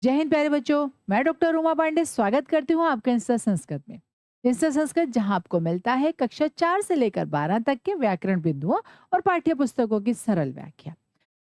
जय हिंद प्यारे बच्चों। मैं डॉक्टर उमा पांडे स्वागत करती हूँ आपके इंस्टा संस्कृत में। इंस्टा संस्कृत जहाँ आपको मिलता है कक्षा 4 से लेकर 12 तक के व्याकरण बिंदुओं और पाठ्य पुस्तकों की सरल व्याख्या।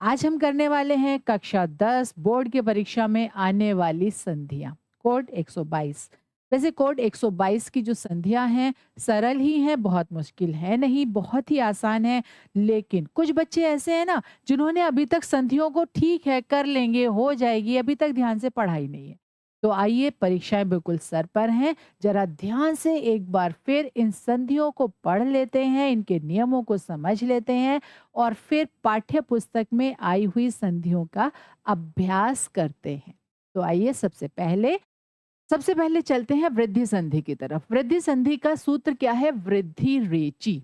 आज हम करने वाले हैं कक्षा 10 बोर्ड की परीक्षा में आने वाली संधियां। कोड 122। वैसे कोड 122 की जो संधियां हैं सरल ही हैं, बहुत मुश्किल है नहीं, बहुत ही आसान है। लेकिन कुछ बच्चे ऐसे हैं ना जिन्होंने अभी तक संधियों को ठीक है कर लेंगे, हो जाएगी, अभी तक ध्यान से पढ़ाई नहीं है। तो आइए, परीक्षाएं बिल्कुल सर पर हैं, जरा ध्यान से एक बार फिर इन संधियों को पढ़ लेते हैं, इनके नियमों को समझ लेते हैं और फिर पाठ्य पुस्तक में आई हुई संधियों का अभ्यास करते हैं। तो आइए, सबसे पहले चलते हैं वृद्धि संधि की तरफ। वृद्धि संधि का सूत्र क्या है? वृद्धि रेची।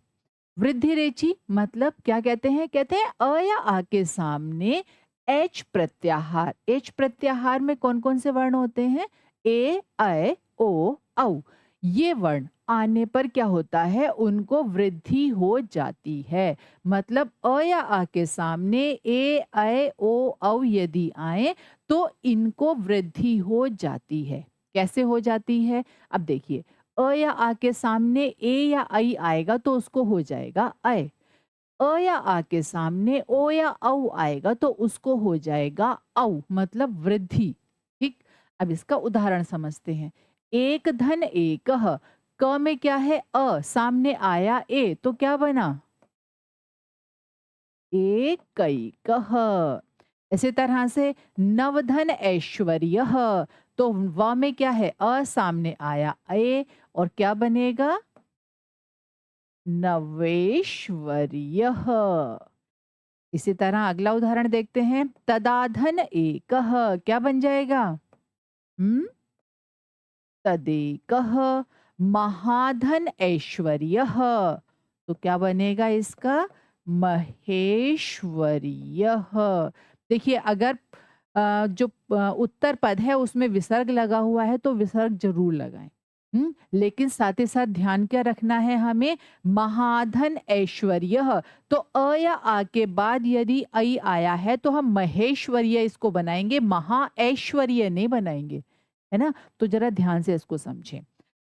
वृद्धि रेची मतलब क्या कहते हैं? कहते हैं अ या आ के सामने एच प्रत्याहार। एच प्रत्याहार में कौन कौन से वर्ण होते हैं? ए, ऐ, ओ, औ। ये वर्ण आने पर क्या होता है? उनको वृद्धि हो जाती है। मतलब अ या आ के सामने ए, ऐ, ओ, औ यदि आए तो इनको वृद्धि हो जाती है। कैसे हो जाती है? अब देखिए, अ या आ के सामने ए या आई आएगा तो उसको हो जाएगा ऐ। अ या आ के सामने ओ या औ आएगा तो उसको हो जाएगा औ, मतलब वृद्धि। ठीक। अब इसका उदाहरण समझते हैं। एक धन एकह। क में क्या है? अ, सामने आया ए तो क्या बना? एकैकः। इसी तरह से नवधन ऐश्वर्य। तो व में क्या है? अ, सामने आया ए और क्या बनेगा? नवेश्वर्यः। इसी तरह अगला उदाहरण देखते हैं। तदाधन एकः। क्या बन जाएगा? हम्म, तदेकः। महाधन ऐश्वर्यः। तो क्या बनेगा इसका? महेश्वर्यः। देखिए, अगर जो उत्तर पद है उसमें विसर्ग लगा हुआ है तो विसर्ग जरूर लगाएं। लेकिन साथ ही साथ ध्यान क्या रखना है हमें? महाधन ऐश्वर्य। तो अ या आ के बाद यदि ऐ आया है तो हम महेश्वर्य इसको बनाएंगे, महा ऐश्वर्य नहीं बनाएंगे। है ना? तो जरा ध्यान से इसको समझें।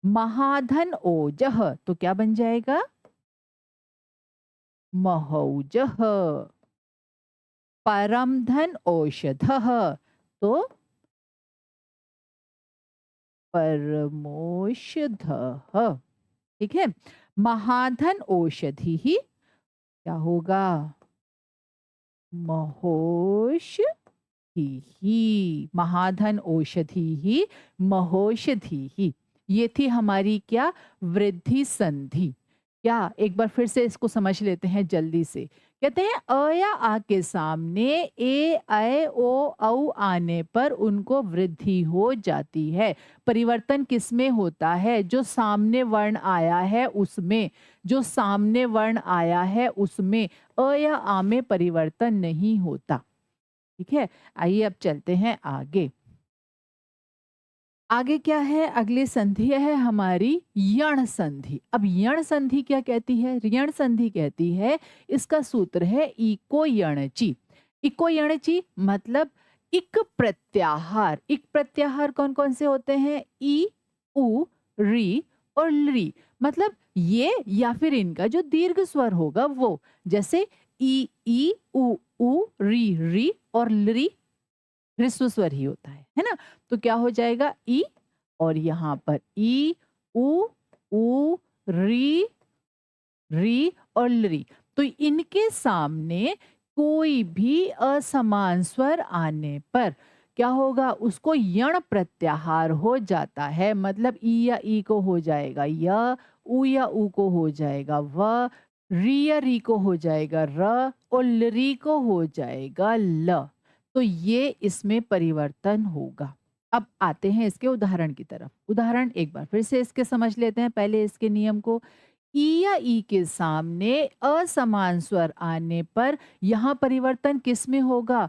महाधन ओजह तो क्या बन जाएगा? महौजह। परम धन औषधः तो परमोषधः। ठीक है। महाधन औषधि ही क्या होगा? महोषधि ही। महाधन औषधि ही, महोषधि ही। ये थी हमारी क्या? वृद्धि संधि। क्या एक बार फिर से इसको समझ लेते हैं जल्दी से। कहते हैं अ या आ के सामने ए, ऐ, ओ, औ आने पर उनको वृद्धि हो जाती है। परिवर्तन किसमें होता है? जो सामने वर्ण आया है उसमें। जो सामने वर्ण आया है उसमें अ या आ में परिवर्तन नहीं होता। ठीक है। आइए अब चलते हैं आगे। आगे क्या है? अगली संधि है हमारी यण संधि। अब यण संधि क्या कहती है? यण संधि कहती है, इसका सूत्र है इको यणची। इको यणची मतलब इक प्रत्याहार। इक प्रत्याहार कौन कौन से होते हैं? ई, उ, री और ली। मतलब ये या फिर इनका जो दीर्घ स्वर होगा वो। जैसे ई, उ, री और ली ह्रस्व स्वर ही होता है ना? तो क्या हो जाएगा? ई और यहाँ पर ई, उ, री और लरी। तो इनके सामने कोई भी असमान स्वर आने पर क्या होगा? उसको यण प्रत्याहार हो जाता है। मतलब ई या ई को हो जाएगा य, उ या उ को हो जाएगा व, री या री को हो जाएगा र और लरी को हो जाएगा ल। तो ये इसमें परिवर्तन होगा। अब आते हैं इसके उदाहरण की तरफ। उदाहरण एक बार फिर से इसके समझ लेते हैं, पहले इसके नियम को। ई या ई के सामने असमान स्वर आने पर यहाँ परिवर्तन किस में होगा?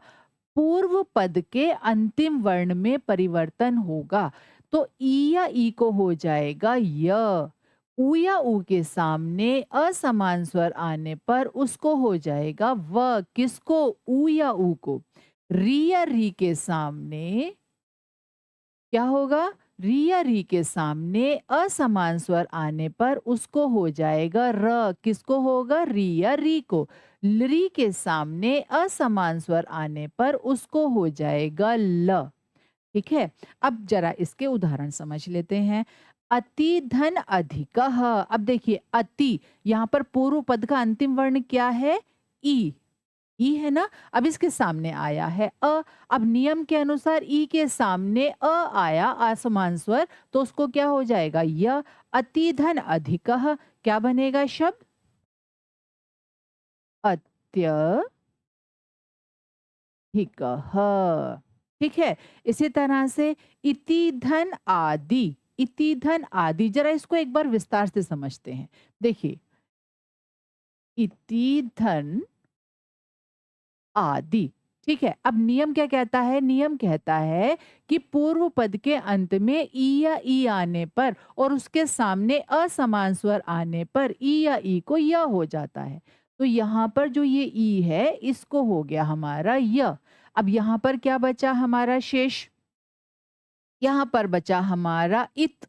पूर्व पद के अंतिम वर्ण में परिवर्तन होगा। तो ई या ई को हो जाएगा य। उ या उ के सामने असमान स्वर आने पर उसको हो जाएगा व। किसको? उ या उ को। री या री के सामने क्या होगा? री या री के सामने असमान स्वर आने पर उसको हो जाएगा र। किसको होगा? री या री को। री के सामने असमान स्वर आने पर उसको हो जाएगा ल। ठीक है। अब जरा इसके उदाहरण समझ लेते हैं। अति धन अधिकः। अब देखिए अति, यहाँ पर पूर्व पद का अंतिम वर्ण क्या है? ई। ई है ना। अब इसके सामने आया है अ। अब नियम के अनुसार ई के सामने अ आया आसमान स्वर, तो उसको क्या हो जाएगा? य। अति धन अधिकः क्या बनेगा शब्द? अत्यधिकः। ठीक है। इसी तरह से इति धन आदि। इति धन आदि, जरा इसको एक बार विस्तार से समझते हैं। देखिए, इति धन आदि। ठीक है। अब नियम क्या कहता है? नियम कहता है कि पूर्व पद के अंत में ई या ई आने पर और उसके सामने असमान स्वर आने पर ई या ई को य हो जाता है। तो यहाँ पर जो ये ई है इसको हो गया हमारा य। अब यहाँ पर क्या बचा हमारा शेष? यहाँ पर बचा हमारा इत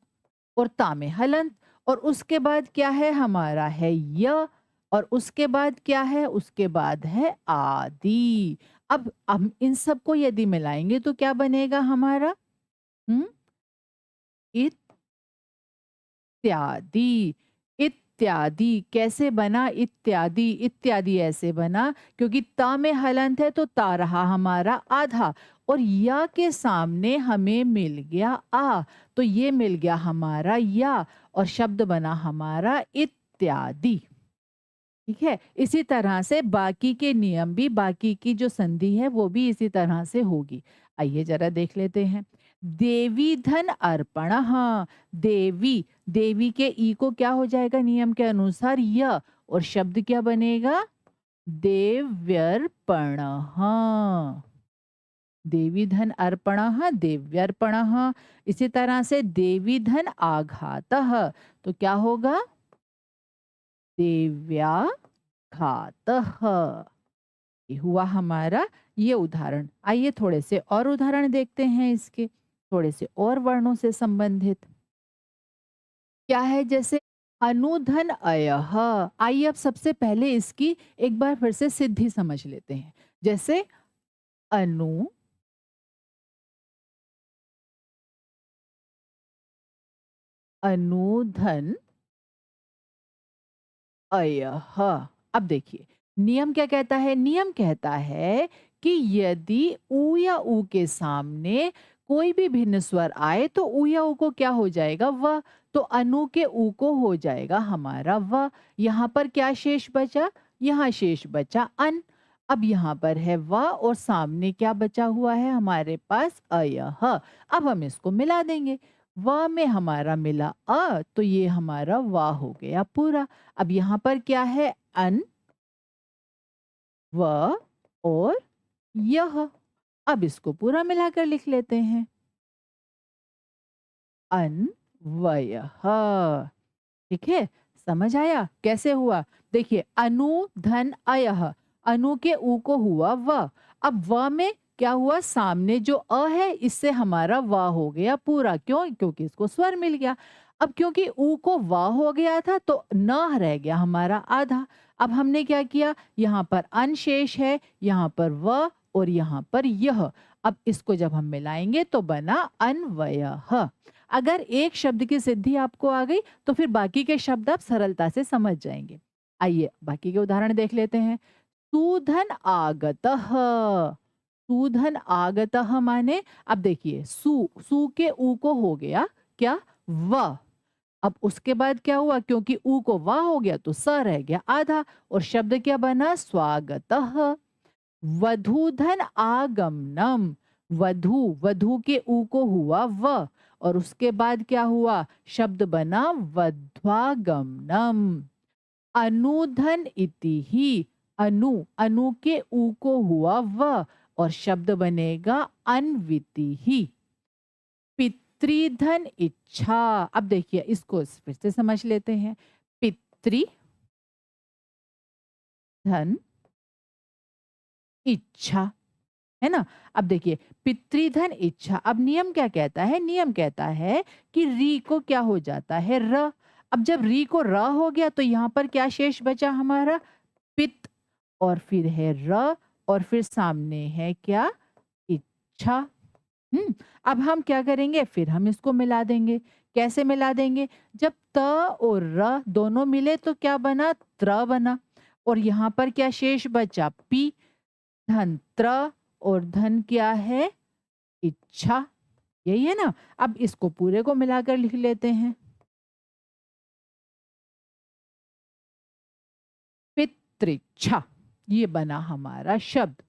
और ता में हलंत, और उसके बाद क्या है हमारा? है य। और उसके बाद क्या है? उसके बाद है आदि। अब हम इन सबको यदि मिलाएंगे तो क्या बनेगा हमारा? हम्म इत्यादि। इत्यादि कैसे बना? इत्यादि, इत्यादि ऐसे बना क्योंकि ता में हलंत है तो ता रहा हमारा आधा, और या के सामने हमें मिल गया आ, तो ये मिल गया हमारा या, और शब्द बना हमारा इत्यादि। ठीक है। इसी तरह से बाकी के नियम भी, बाकी की जो संधि है वो भी इसी तरह से होगी। आइए जरा देख लेते हैं। देवी धन अर्पण। देवी, देवी के ई को क्या हो जाएगा नियम के अनुसार? य, और शब्द क्या बनेगा? देव्यर्पण। देवी धन अर्पण, देव्यर्पण। इसी तरह से देवी धन आघात, तो क्या होगा? देव्याघातः। ये हुआ हमारा ये उदाहरण। आइए थोड़े से और उदाहरण देखते हैं इसके, थोड़े से और वर्णों से संबंधित। क्या है? जैसे अनुधन अयः। आइए अब सबसे पहले इसकी एक बार फिर से सिद्धि समझ लेते हैं। जैसे अनु अनुधन अयः। अब देखिए नियम क्या कहता है? नियम कहता है कि यदि उ या उ के सामने कोई भी भिन्न स्वर आए तो उ या उ को क्या हो जाएगा? व। तो अनु के उ को हो जाएगा हमारा व। यहाँ पर क्या शेष बचा? यहाँ शेष बचा अन। अब यहाँ पर है व और सामने क्या बचा हुआ है हमारे पास? अयः। अब हम इसको मिला देंगे। व में हमारा मिला अ, तो ये हमारा वा हो गया पूरा। अब यहाँ पर क्या है? अन, व और यह। अब इसको पूरा मिलाकर लिख लेते हैं। अन्वयः। ठीक है। समझ आया कैसे हुआ? देखिए अनु धन अयः, अनु के उ को हुआ व। अब व में क्या हुआ? सामने जो अ है इससे हमारा व हो गया पूरा। क्यों? क्योंकि इसको स्वर मिल गया। अब क्योंकि उ को व हो गया था तो न रह गया हमारा आधा। अब हमने क्या किया? यहाँ पर अन शेष है, यहाँ पर व और यहाँ पर यह। अब इसको जब हम मिलाएंगे तो बना अन्वयः। अगर एक शब्द की सिद्धि आपको आ गई तो फिर बाकी के शब्द आप सरलता से समझ जाएंगे। आइए बाकी के उदाहरण देख लेते हैं। सुधन आगतः। सुधन आगतः माने, अब देखिए सु के उ को हो गया क्या? व। अब उसके बाद क्या हुआ? क्योंकि उ को वा हो गया तो स रह गया आधा, और शब्द क्या बना? स्वागतः। वधूधन आगमनम। वधु, वधु के उ को हुआ व, और उसके बाद क्या हुआ? शब्द बना वध्वागमनम। अनुधन इति ही। अनु, अनु के उ को हुआ व, और शब्द बनेगा अन्विति ही। पितृधन इच्छा। अब देखिए इसको फिर से समझ लेते हैं। पितृधन इच्छा। है ना? अब देखिए पितृधन इच्छा, अब नियम क्या कहता है? नियम कहता है कि री को क्या हो जाता है? र। अब जब री को र हो गया तो यहाँ पर क्या शेष बचा हमारा? पित, और फिर है र, और फिर सामने है क्या? इच्छा। हुँ, अब हम क्या करेंगे? फिर हम इसको मिला देंगे। कैसे मिला देंगे? जब त और र दोनों मिले तो क्या बना? त्र बना, और यहाँ पर क्या शेष बचा? पी। धन त्र, और धन क्या है? इच्छा। यही है ना? अब इसको पूरे को मिलाकर लिख लेते हैं। पितृच्छा, ये बना हमारा शब्द।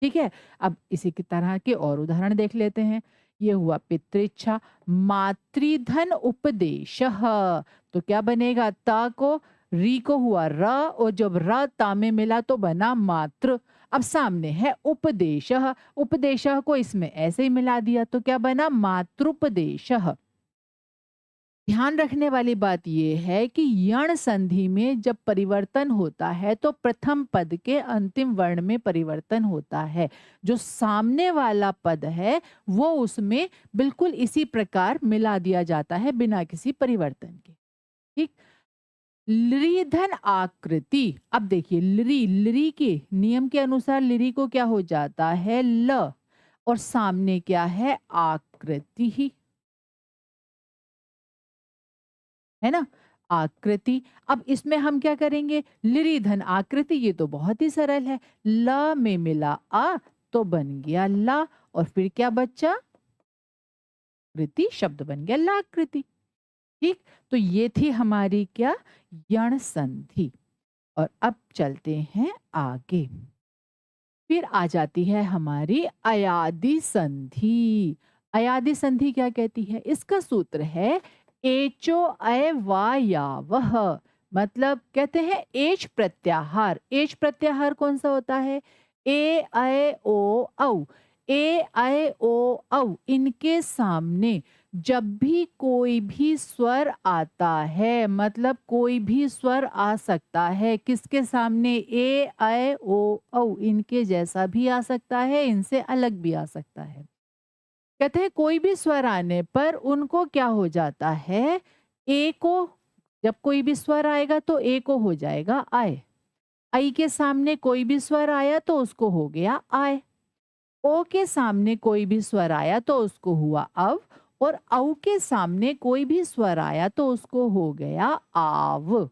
ठीक है? अब इसी की तरह के और उदाहरण देख लेते हैं। ये हुआ पितृच्छा। मातृधन उपदेशः, तो क्या बनेगा? ता को, री को हुआ र, और जब र ता में मिला तो बना मातृ। अब सामने है उपदेशः, उपदेशः को इसमें ऐसे ही मिला दिया तो क्या बना? मातृपदेशः। ध्यान रखने वाली बात यह है कि यण संधि में जब परिवर्तन होता है तो प्रथम पद के अंतिम वर्ण में परिवर्तन होता है। जो सामने वाला पद है वो उसमें बिल्कुल इसी प्रकार मिला दिया जाता है बिना किसी परिवर्तन के। ठीक। लृ धन आकृति, अब देखिए लृ के नियम के अनुसार लृ को क्या हो जाता है? ल, और सामने क्या है? आकृति ही, है ना? आकृति। अब इसमें हम क्या करेंगे? लृ धन आकृति, ये तो बहुत ही सरल है। ल में मिला आ तो बन गया ला, और फिर क्या बचा? कृति, शब्द बन गया लाकृति। ठीक। तो ये थी हमारी क्या? यण संधि। और अब चलते हैं आगे। फिर आ जाती है हमारी अयादि संधि। अयादि संधि क्या कहती है? इसका सूत्र है एचो अय वायावह। मतलब कहते हैं एच प्रत्याहार। एच प्रत्याहार कौन सा होता है? ए अय ओ औ। ए अय ओ औ, इनके सामने जब भी कोई भी स्वर आता है, मतलब कोई भी स्वर आ सकता है, किसके सामने? ए अय ओ औ, इनके जैसा भी आ सकता है, इनसे अलग भी आ सकता है। कहते हैं कोई भी स्वर आने पर उनको क्या हो जाता है? ए को, जब कोई भी स्वर आएगा तो ए को हो जाएगा आय। आई के सामने कोई भी स्वर आया तो उसको हो गया आय। ओ के सामने कोई भी स्वर आया तो उसको हुआ अव, और औ के सामने कोई भी स्वर आया तो उसको हो गया आव।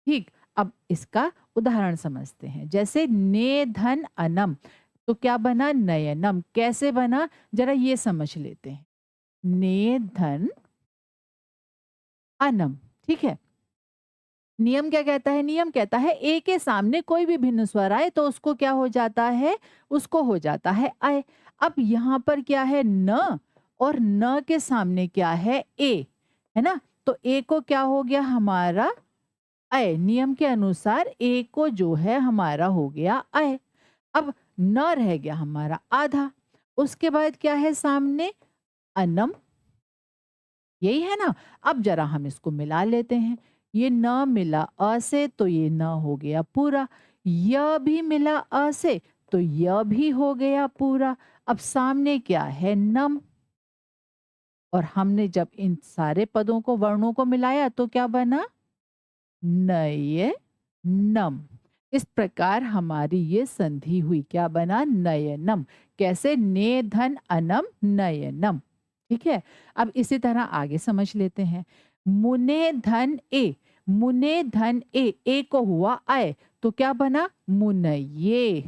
ठीक। अब इसका उदाहरण समझते हैं। जैसे ने धन अनम, तो क्या बना? नयनम। कैसे बना? जरा ये समझ लेते हैं। ने धन अनम। ठीक है। नियम क्या कहता है? नियम कहता है ए के सामने कोई भी भिन्न स्वर आए तो उसको क्या हो जाता है? उसको हो जाता है अय। अब यहाँ पर क्या है? न, और न के सामने क्या है? ए, है ना? तो ए को क्या हो गया हमारा? अय। नियम के अनुसार ए को जो है हमारा हो गया अय। अब न रह गया हमारा आधा। उसके बाद क्या है सामने? अनम। यही है ना? अब जरा हम इसको मिला लेते हैं। ये न मिला अ से तो ये न हो गया पूरा। य भी मिला अ से तो य भी हो गया पूरा। अब सामने क्या है? नम। और हमने जब इन सारे पदों को, वर्णों को मिलाया तो क्या बना? नय नम। इस प्रकार हमारी ये संधि हुई। क्या बना? नयनम। कैसे? ने धन अनम नयनम। ठीक है। अब इसी तरह आगे समझ लेते हैं। मुने धन ए, मुने धन ए को हुआ आय तो क्या बना? मुनये।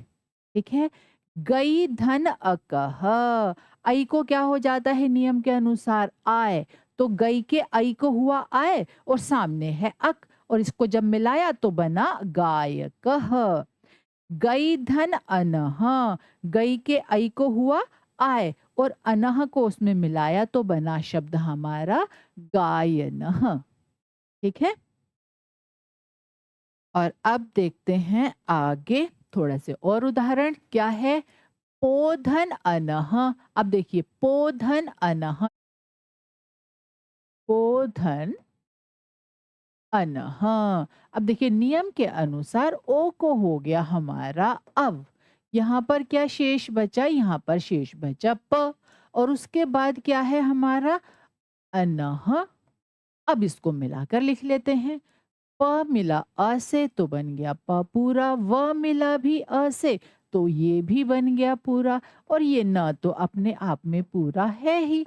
ठीक है। गई धन अकह, आई को क्या हो जाता है नियम के अनुसार? आय। तो गई के आई को हुआ आय, और सामने है अक, और इसको जब मिलाया तो बना गायकः। गई धन अनह, गई के आई को हुआ आय, और अनह को उसमें मिलाया तो बना शब्द हमारा गायनः। ठीक है। और अब देखते हैं आगे थोड़ा से और उदाहरण। क्या है? पोधन अनह। अब देखिए पोधन अनह, पोधन अनह। अब देखिए नियम के अनुसार ओ को हो गया हमारा अव। यहाँ पर क्या शेष बचा? यहाँ पर शेष बचा प, और उसके बाद क्या है हमारा? अनह। अब इसको मिलाकर लिख लेते हैं। प मिला अ से तो बन गया प पूरा, व मिला भी अ से तो ये भी बन गया पूरा, और ये न तो अपने आप में पूरा है ही।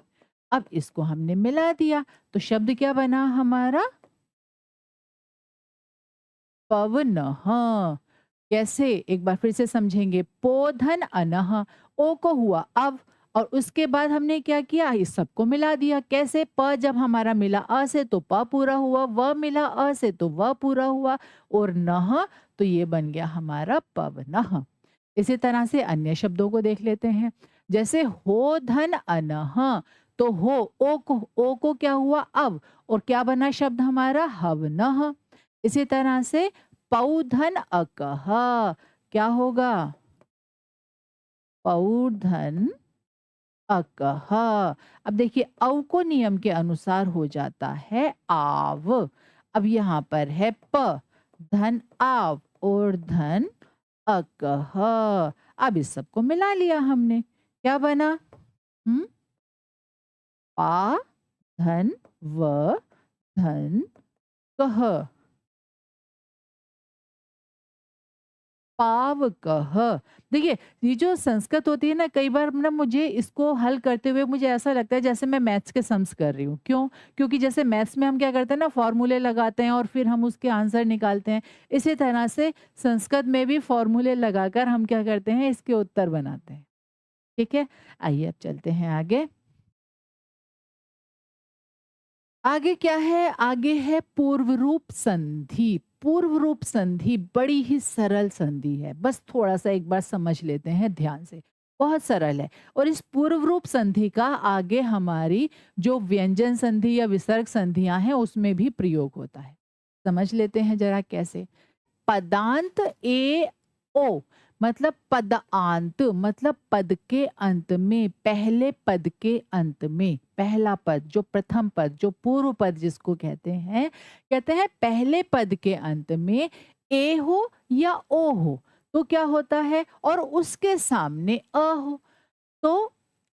अब इसको हमने मिला दिया तो शब्द क्या बना हमारा? पवनः। कैसे? एक बार फिर से समझेंगे। पोधन अनः, ओ को हुआ अव, और उसके बाद हमने क्या किया? इस सबको मिला दिया। कैसे? प जब हमारा मिला अ से तो प पूरा हुआ, व मिला अ से तो व पूरा हुआ, और नः तो ये बन गया हमारा पवनः। इसी तरह से अन्य शब्दों को देख लेते हैं। जैसे हो धन अनः, तो हो, ओ को क्या हुआ? अव, और क्या बना शब्द हमारा? हवनः। इसी तरह से पौधन अकह, क्या होगा? पौधन अकह। अब देखिए औ को नियम के अनुसार हो जाता है आव। अब यहाँ पर है प, धन आव और धन अकह। अब इस सबको मिला लिया हमने, क्या बना? हम्म, पा धन व धन कह, पावकः। देखिए, ये जो संस्कृत होती है ना, कई बार ना मुझे इसको हल करते हुए मुझे ऐसा लगता है जैसे मैं मैथ्स के सम्स कर रही हूँ। क्यों? क्योंकि जैसे मैथ्स में हम क्या करते हैं ना, फॉर्मूले लगाते हैं और फिर हम उसके आंसर निकालते हैं। इसी तरह से संस्कृत में भी फॉर्मूले लगाकर हम क्या करते हैं, इसके उत्तर बनाते हैं। ठीक है? आइए अब चलते हैं आगे। आगे क्या है? आगे है पूर्व रूप संधि। पूर्व रूप संधि बड़ी ही सरल संधि है। बस थोड़ा-सा एक बार समझ लेते हैं ध्यान से। बहुत सरल है, और इस पूर्व रूप संधि का आगे हमारी जो व्यंजन संधि या विसर्ग संधियाँ हैं, उसमें भी प्रयोग होता है। समझ लेते हैं ज़रा कैसे? पदांत ए ओ, मतलब पदांत, मतलब पद के अंत में, पहले पद के अंत में, पहला पद जो प्रथम पद, जो पूर्व पद जिसको कहते हैं पहले पद के अंत में ए हो या ओ हो तो क्या होता है, और उसके सामने अ हो तो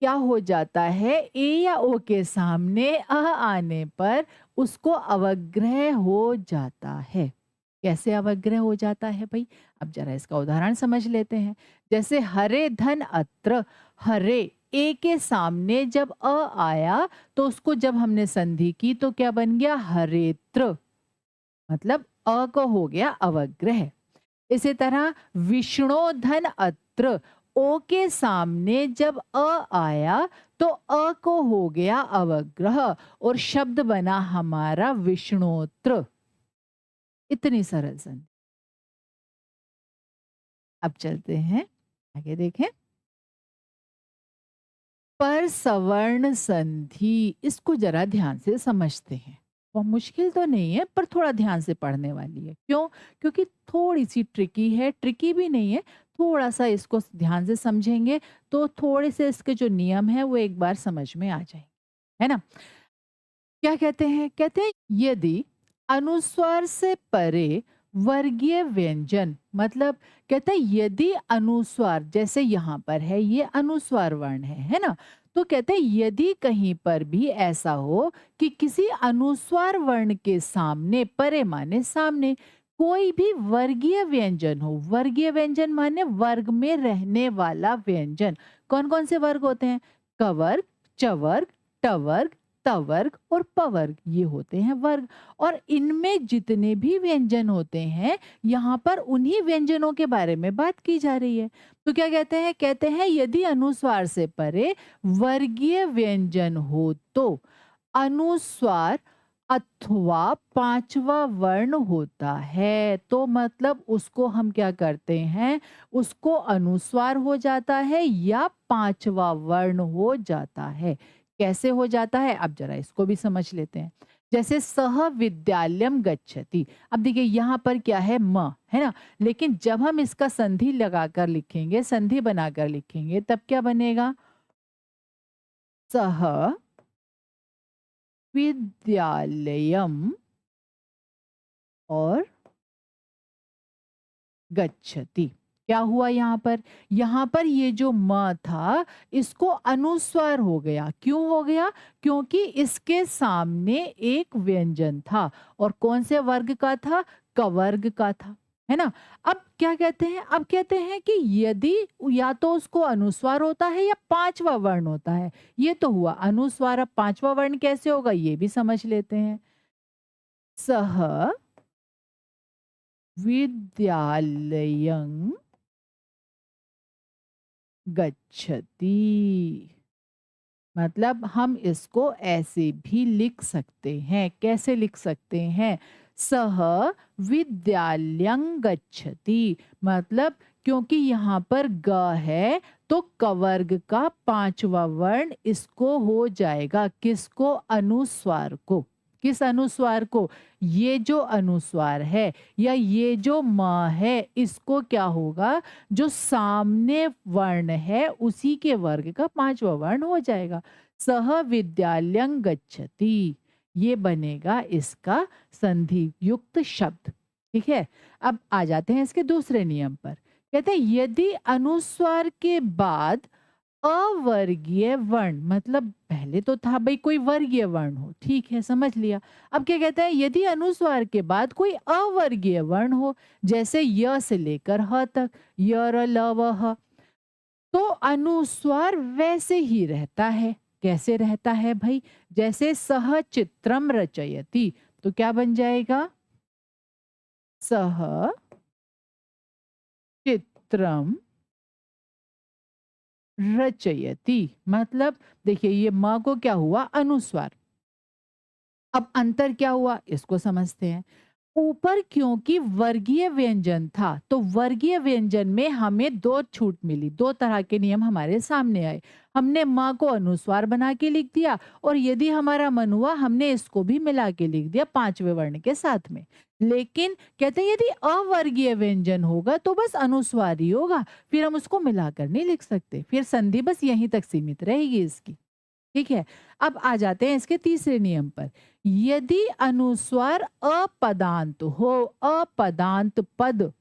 क्या हो जाता है? ए या ओ के सामने अ आने पर उसको अवग्रह हो जाता है। कैसे अवग्रह हो जाता है भाई? अब जरा इसका उदाहरण समझ लेते हैं। जैसे हरे धन अत्र, हरे ए के सामने जब अ आया तो उसको जब हमने संधि की तो क्या बन गया? हरेत्र, मतलब अ को हो गया अवग्रह। इसी तरह विष्णोधन अत्र, ओ के सामने जब अ आया तो अ को हो गया अवग्रह और शब्द बना हमारा विष्णोत्र। इतनी सरल संधि। अब चलते हैं आगे, देखें। पर सवर्ण संधि, इसको जरा ध्यान से समझते हैं। बहुत मुश्किल तो नहीं है, पर थोड़ा ध्यान से पढ़ने वाली है। क्यों? क्योंकि थोड़ी सी ट्रिकी है, ट्रिकी भी नहीं है। थोड़ा सा इसको ध्यान से समझेंगे तो थोड़े से इसके जो नियम है वो एक बार समझ में आ जाएंगे, है ना? क्या कहते हैं? कहते हैं यदि अनुस्वार से परे वर्गीय व्यंजन, मतलब कहते हैं यदि अनुस्वार, जैसे यहाँ पर है ये अनुस्वार वर्ण है ना? तो कहते हैं यदि कहीं पर भी ऐसा हो कि किसी अनुस्वार वर्ण के सामने, परे माने सामने, कोई भी वर्गीय व्यंजन हो। वर्गीय व्यंजन माने वर्ग में रहने वाला व्यंजन। कौन कौन से वर्ग होते हैं? कवर्ग, चवर्ग, टवर्ग, तवर्ग और पवर्ग, ये होते हैं वर्ग। और इनमें जितने भी व्यंजन होते हैं, यहाँ पर उन्हीं व्यंजनों के बारे में बात की जा रही है। तो क्या कहते हैं? कहते हैं यदि अनुस्वार से परे वर्गीय व्यंजन हो तो अनुस्वार अथवा पांचवा वर्ण होता है, तो मतलब उसको हम क्या करते हैं? उसको अनुस्वार हो जाता है या पांचवा वर्ण हो जाता है। कैसे हो जाता है? अब जरा इसको भी समझ लेते हैं। जैसे सह विद्यालयम गच्छति, अब देखिए यहाँ पर क्या है? म है ना? लेकिन जब हम इसका संधि लगाकर लिखेंगे, संधि बनाकर लिखेंगे, तब क्या बनेगा? सह विद्यालयम और गच्छति। क्या हुआ यहाँ पर? यहाँ पर ये जो म था, इसको अनुस्वार हो गया। क्यों हो गया? क्योंकि इसके सामने एक व्यंजन था और कौन से वर्ग का था? कवर्ग का था, है ना? अब क्या कहते हैं? अब कहते हैं कि यदि या तो उसको अनुस्वार होता है या पांचवा वर्ण होता है। ये तो हुआ अनुस्वार, अब पांचवा वर्ण कैसे होगा ये भी समझ लेते हैं। सह विद्यालयं गच्छति। मतलब हम इसको ऐसे भी लिख सकते हैं। कैसे लिख सकते हैं? सह विद्यालयं गच्छति। मतलब क्योंकि यहाँ पर ग है तो कवर्ग का पांचवा वर्ण इसको हो जाएगा। किसको? अनुस्वार को। किस अनुस्वार को? ये जो अनुस्वार है या ये जो म है, इसको क्या होगा? जो सामने वर्ण है उसी के वर्ग का पांचवा वर्ण हो जाएगा। सह विद्यालयं गच्छति, ये बनेगा इसका संधि युक्त शब्द। ठीक है, अब आ जाते हैं इसके दूसरे नियम पर। कहते हैं यदि अनुस्वार के बाद अवर्गीय वर्ण, मतलब पहले तो था भाई कोई वर्गीय वर्ण हो, ठीक है समझ लिया। अब क्या कहता है? यदि अनुस्वार के बाद कोई अवर्गीय वर्ण हो, जैसे य से लेकर ह तक, य र ल व ह, तो अनुस्वार वैसे ही रहता है। कैसे रहता है भाई? जैसे सह चित्रम रचयति, तो क्या बन जाएगा? सह चित्रम रचयति। मतलब देखिए ये म को क्या हुआ? अनुस्वार। अब अंतर क्या हुआ इसको समझते हैं। ऊपर क्योंकि वर्गीय व्यंजन था तो वर्गीय व्यंजन में हमें दो छूट मिली, दो तरह के नियम हमारे सामने आए। हमने माँ को अनुस्वार बना के लिख दिया और यदि हमारा मन हुआ हमने इसको भी मिला के लिख दिया पांचवें वर्ण के साथ में। लेकिन कहते हैं यदि अवर्गीय व्यंजन होगा तो बस अनुस्वार ही होगा, फिर हम उसको मिलाकर नहीं लिख सकते, फिर संधि बस यहीं तक सीमित रहेगी इसकी। ठीक है, अब आ जाते हैं इसके तीसरे नियम पर। यदि अनुस्वार अपदांत हो, अपदांत पद,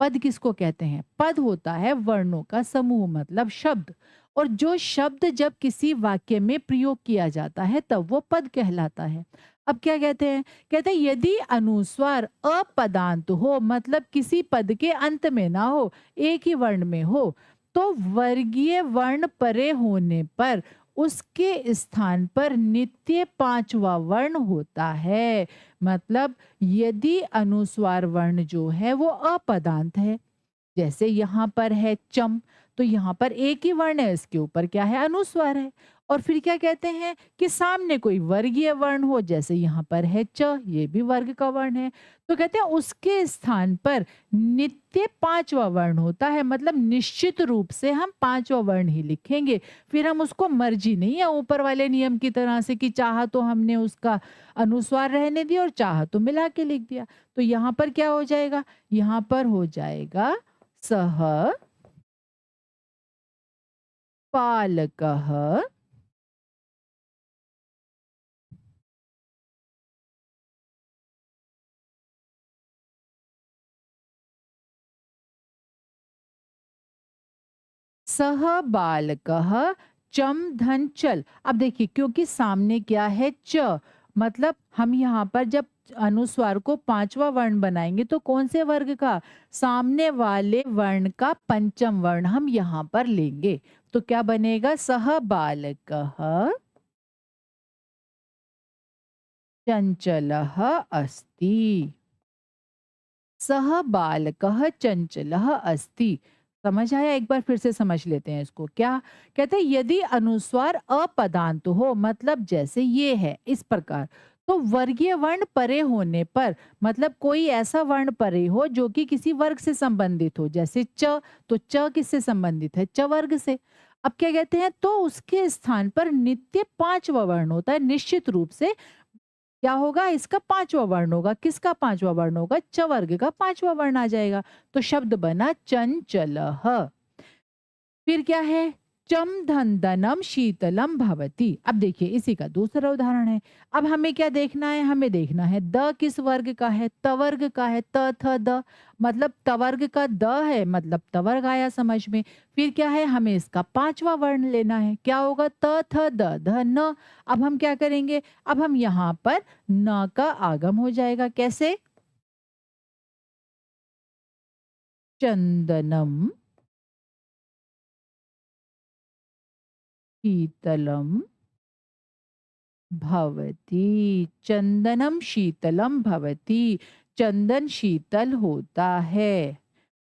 पद किसको कहते हैं? पद होता है वर्णों का समूह मतलब शब्द, और जो शब्द जब किसी वाक्य में प्रयोग किया जाता है तब वो पद कहलाता है। अब क्या कहते हैं? कहते हैं यदि अनुस्वार अपदांत हो, मतलब किसी पद के अंत में ना हो, एक ही वर्ण में हो, तो वर्गीय वर्ण परे होने पर उसके स्थान पर नित्य पांचवा वर्ण होता है। मतलब यदि अनुस्वार वर्ण जो है वो अपदांत है, जैसे यहाँ पर है चम, तो यहाँ पर एक ही वर्ण है, इसके ऊपर क्या है? अनुस्वार है। और फिर क्या कहते हैं कि सामने कोई वर्गीय वर्ण हो, जैसे यहाँ पर है च, ये भी वर्ग का वर्ण है, तो कहते हैं उसके स्थान पर नित्य पांचवा वर्ण होता है। मतलब निश्चित रूप से हम पांचवा वर्ण ही लिखेंगे, फिर हम उसको मर्जी नहीं है ऊपर वाले नियम की तरह से कि चाहा तो हमने उसका अनुस्वार रहने दिया और चाहा तो मिला के लिख दिया। तो यहाँ पर क्या हो जाएगा? यहाँ पर हो जाएगा सह पालकः सह बालकः चम धन चल। अब देखिए क्योंकि सामने क्या है? च, मतलब हम यहाँ पर जब अनुस्वार को पांचवा वर्ण बनाएंगे तो कौन से वर्ग का? सामने वाले वर्ण का पंचम वर्ण हम यहाँ पर लेंगे। तो क्या बनेगा? सह बालकः चंचलः अस्ति। सह बालकः चंचलः अस्ति। समझ आया? एक बार फिर से समझ लेते हैं इसको। क्या कहते हैं? यदि अनुस्वार अपदांत हो, मतलब जैसे ये है इस प्रकार, तो वर्गीय वर्ण परे होने पर, मतलब कोई ऐसा वर्ण परे हो जो कि किसी वर्ग से संबंधित हो, जैसे च, तो च किससे संबंधित है? च वर्ग से। अब क्या कहते हैं? तो उसके स्थान पर नित्य पांचवा वर्ण होता है, निश्चित रूप से क्या होगा? इसका पांचवा वर्ण होगा। किसका पांचवा वर्ण होगा? च वर्ग का पांचवा वर्ण आ जाएगा। तो शब्द बना चंचलः। फिर क्या है? चम धंदनम शीतलम भवती। अब देखिए इसी का दूसरा उदाहरण है। अब हमें क्या देखना है, हमें देखना है द किस वर्ग का है, तवर्ग का है। त थ द मतलब तवर्ग का द है, मतलब तवर्ग आया समझ में। फिर क्या है, हमें इसका पांचवा वर्ण लेना है, क्या होगा, त थ द ध न। अब हम क्या करेंगे, अब हम यहाँ पर न का आगम हो जाएगा, कैसे, चंदनम शीतलम भवती। चंदनम शीतलम भवती, चंदन शीतल होता है।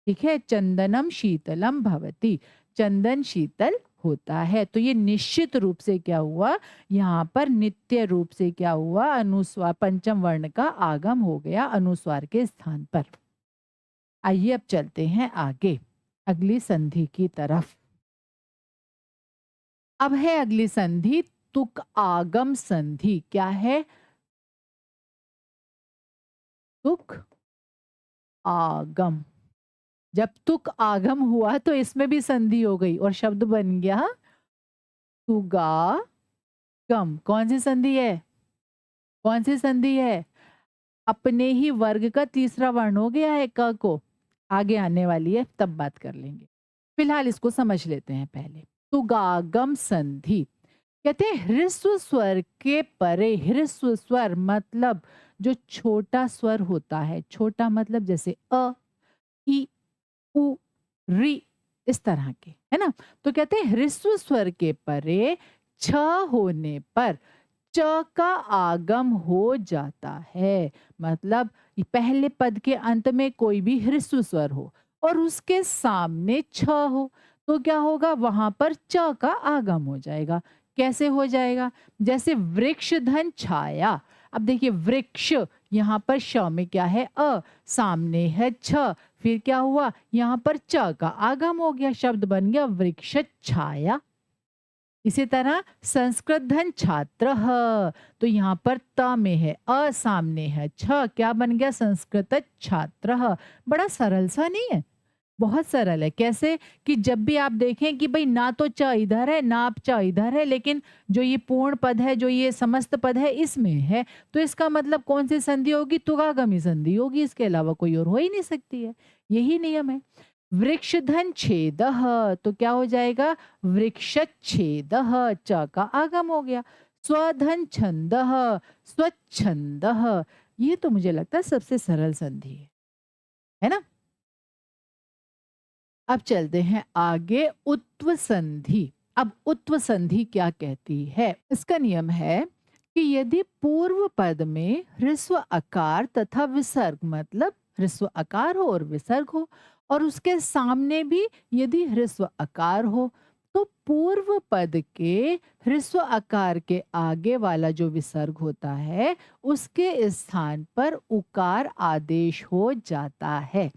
ठीक है, चंदनम शीतलम भवती, चंदन शीतल होता है। तो ये निश्चित रूप से क्या हुआ, यहाँ पर नित्य रूप से क्या हुआ, अनुस्वार पंचम वर्ण का आगम हो गया अनुस्वार के स्थान पर। आइए अब चलते हैं आगे अगली संधि की तरफ। अब है अगली संधि तुक आगम संधि। क्या है, तुक आगम। जब तुक आगम हुआ तो इसमें भी संधि हो गई और शब्द बन गया तुगागम। कौन सी संधि है, कौन सी संधि है, अपने ही वर्ग का तीसरा वर्ण हो गया है क को, आगे आने वाली है तब बात कर लेंगे। फिलहाल इसको समझ लेते हैं पहले। तुगागम संधि कहते हैं ह्रस्व स्वर के परे। ह्रस्व स्वर मतलब जो छोटा स्वर होता है, छोटा मतलब जैसे अ, ई, उ, री, इस तरह के, है ना। तो कहते हैं ह्रस्व स्वर के परे छ होने पर च का आगम हो जाता है। मतलब ये पहले पद के अंत में कोई भी ह्रस्व स्वर हो और उसके सामने छ हो तो क्या होगा, वहां पर च का आगम हो जाएगा। कैसे हो जाएगा, जैसे वृक्ष धन छाया। अब देखिए वृक्ष, यहाँ पर श में क्या है अ, सामने है छ, फिर क्या हुआ, यहाँ पर च का आगम हो गया, शब्द बन गया वृक्ष छाया। इसी तरह संस्कृत धन छात्र, तो यहाँ पर त में है अ, सामने है छ, क्या बन गया, संस्कृत छात्र। बड़ा सरल सा नहीं है, बहुत सरल है। कैसे कि जब भी आप देखें कि भाई ना तो च इधर है ना आप च इधर है, लेकिन जो ये पूर्ण पद है, जो ये समस्त पद है इसमें है, तो इसका मतलब कौन सी संधि होगी, तुगागमी संधि होगी, इसके अलावा कोई और हो ही नहीं सकती है। यही नियम है। वृक्ष धन छेद, तो क्या हो जाएगा, वृक्ष छेद, च का आगम हो गया। स्वधन छंद, स्वच्छंद, ये तो मुझे लगता है सबसे सरल संधि है ना। अब चलते हैं आगे उत्व संधि। अब उत्व संधि क्या कहती है, इसका नियम है कि यदि पूर्व पद में ह्रस्व आकार तथा विसर्ग, मतलब ह्रस्व आकार हो और विसर्ग हो, और उसके सामने भी यदि ह्रस्व आकार हो, तो पूर्व पद के ह्रस्व आकार के आगे वाला जो विसर्ग होता है उसके स्थान पर उकार आदेश हो जाता है।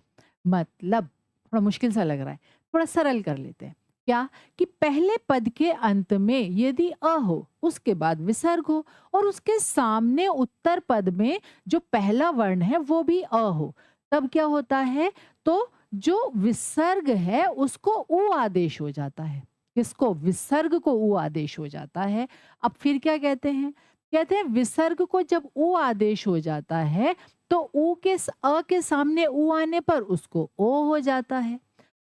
मतलब थोड़ा मुश्किल सा लग रहा है, थोड़ा सरल कर लेते हैं। क्या कि पहले पद के अंत में यदि अ हो, उसके बाद विसर्ग हो और उसके सामने उत्तर पद में जो पहला वर्ण है वो भी अ हो, तब क्या होता है, तो जो विसर्ग है उसको उ आदेश हो जाता है। किसको, विसर्ग को उ आदेश हो जाता है। अब फिर क्या कहते हैं, कहते हैं विसर्ग को जब उ आदेश हो जाता है तो उ के अ के सामने उ आने पर उसको ओ हो जाता है।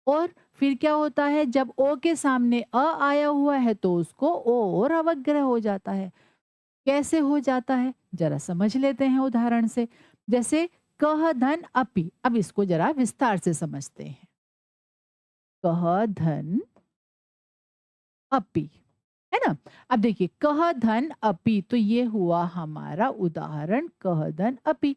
और फिर क्या होता है, जब ओ के सामने अ आया हुआ है तो उसको ओ और अवग्रह हो जाता है। कैसे हो जाता है, जरा समझ लेते हैं उदाहरण से। जैसे कह धन अपि, अब इसको जरा विस्तार से समझते हैं। कह धन अपि, है ना। अब देखिए कह धन अपि, तो ये हुआ हमारा उदाहरण कह धन अपि।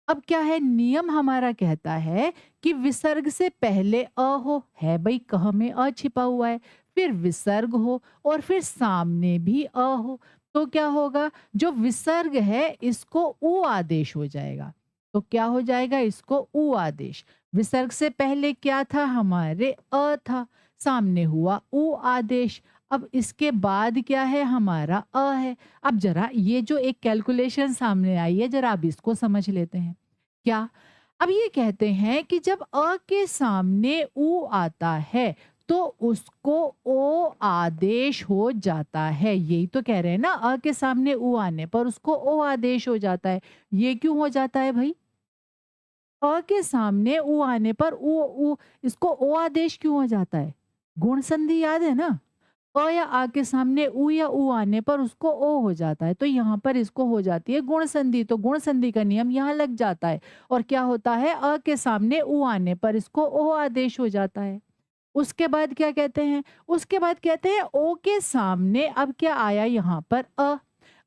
अब क्या है, नियम हमारा कहता है कि विसर्ग से पहले अ हो, है भाई कह में अ छिपा हुआ है, फिर विसर्ग हो और फिर सामने भी अ हो, तो क्या होगा, जो विसर्ग है इसको उ आदेश हो जाएगा। तो क्या हो जाएगा, इसको उ आदेश। विसर्ग से पहले क्या था, हमारे अ था, सामने हुआ उ आदेश। अब इसके बाद क्या है, हमारा अ है। अब जरा ये जो एक कैलकुलेशन सामने आई है, जरा अब इसको समझ लेते हैं। क्या, अब ये कहते हैं कि जब अ के सामने उ आता है तो उसको ओ आदेश हो जाता है। यही तो कह रहे हैं ना, अ के सामने उ आने पर उसको ओ आदेश हो जाता है। ये क्यों हो जाता है भाई? अ के सामने उ आने पर उ इसको ओ आदेश क्यों हो जाता है? गुण संधि याद है ना? अ या आ के सामने उ या उ आने पर उसको ओ हो जाता है, तो यहाँ पर इसको हो जाती है गुण संधि, तो गुण संधि का नियम यहाँ लग जाता है। और क्या होता है, अ के सामने उ आने पर इसको ओ आदेश हो जाता है। उसके बाद क्या कहते हैं, उसके बाद कहते हैं ओ के सामने अब क्या आया यहाँ पर, अ।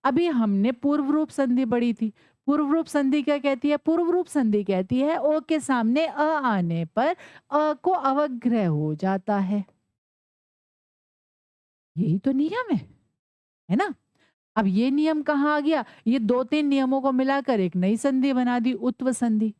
अभी हमने पूर्व रूप संधि पढ़ी थी। पूर्व रूप संधि क्या कहती है? पूर्व रूप संधि कहती है ओ के सामने अ आने पर अ को अवग्रह हो जाता है। यही तो नियम है ना? अब ये नियम कहाँ आ गया? ये 2-3 नियमों को मिलाकर एक नई संधि बना दी, उत्व संधि।